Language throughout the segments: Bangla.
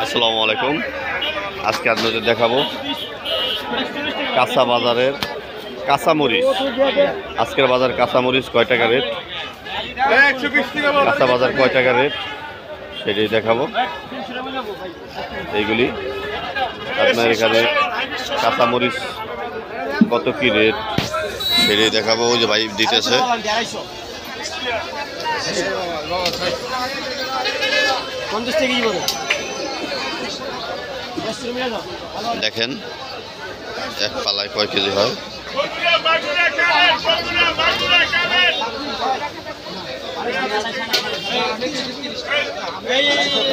আসসালামু আলাইকুম। আজকে আপনাদের দেখাবো কাঁচা বাজারের কাঁচামরিচ। আজকের বাজার কাঁচামরিচ কয় টাকা রেট, কাঁচা বাজার কয় টাকা রেট সেটাই দেখাবো। এইগুলি আপনার এখানে কাঁচামরিচ কত কি রেট সেটাই দেখাবো। ওই যে ভাই দিতেছে, দেখেন এক পালায় কয় কেজি হয়।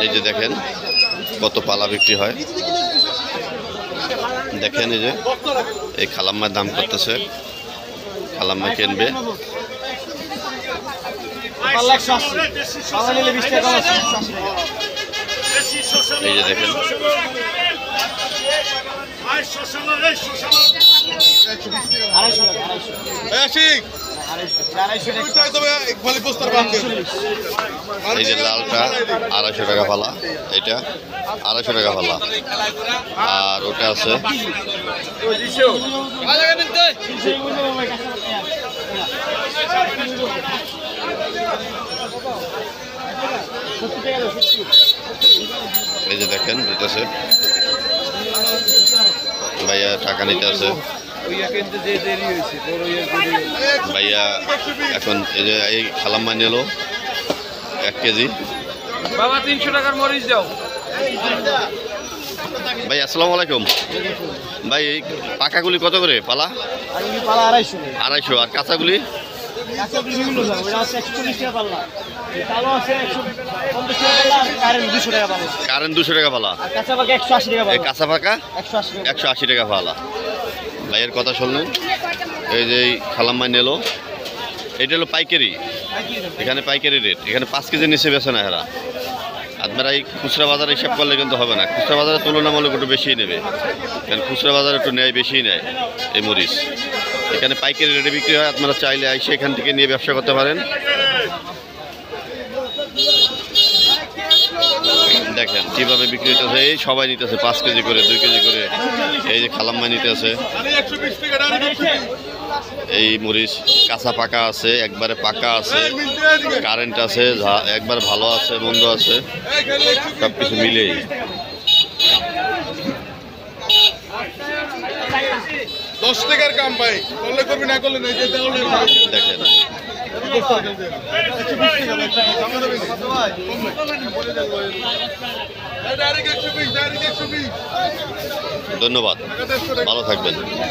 এই যে দেখেন কত পালা বিক্রি হয়। দেখেন এই যে এই খালাম্মার দাম করতেছে, খালাম্মা কিনবে। এই যে দেখেন এই যে লালটা 250 টাকা পালা, এটা 250 টাকা পালা। আর ওটা আছে এই যে দেখেন দিতেছে ভাইয়া, টাকা নিতে আছে ভাইয়া। এখন এই যে এই খালাম্মা নিল 1 কেজি। বাবা 300 টাকার মরিচ দাও ভাই। আসসালামু আলাইকুম ভাই। এই পাকাগুলি কত করে পালা? 250। আর কাঁচাগুলি? কারেন্ট 200 টাকা পালা, কাঁচা পাকা 180 টাকা পালা। ভাইয়ের কথা শুনলেন। এই যে খালাম্মা নিল, এটা হলো পাইকারি, এখানে পাইকারি রেট। এখানে 5 কেজি নিচে বেছে না এরা। আপনারা এই খুচরা বাজারে হিসাব করলে কিন্তু হবে না, খুচরা বাজারে তুলনামূলক একটু বেশিই নেবে, কারণ খুচরা বাজারে একটু নেয় বেশিই নেয় এই মরিচ। এখানে পাইকারি রেটে বিক্রি হয়, আপনারা চাইলে এসে এখান থেকে নিয়ে ব্যবসা করতে পারেন। দেখেন কিভাবে বিক্রি হইতেছে, এই সবাই নিতেছে 5 কেজি করে 2 কেজি করে। এই যে খালাম্মা নিতেছে। এই মরিচ কাঁচা পাকা আছে, একবারে পাকা আছে, কারেন্ট আছে, একবার ভালো আছে, মন্দ আছে, সব কিছু মিলেই। দশ টাকার কাম ভাই, করলে করবি না করলে নাই। দেখেন ধন্যবাদ, ভালো থাকবেন।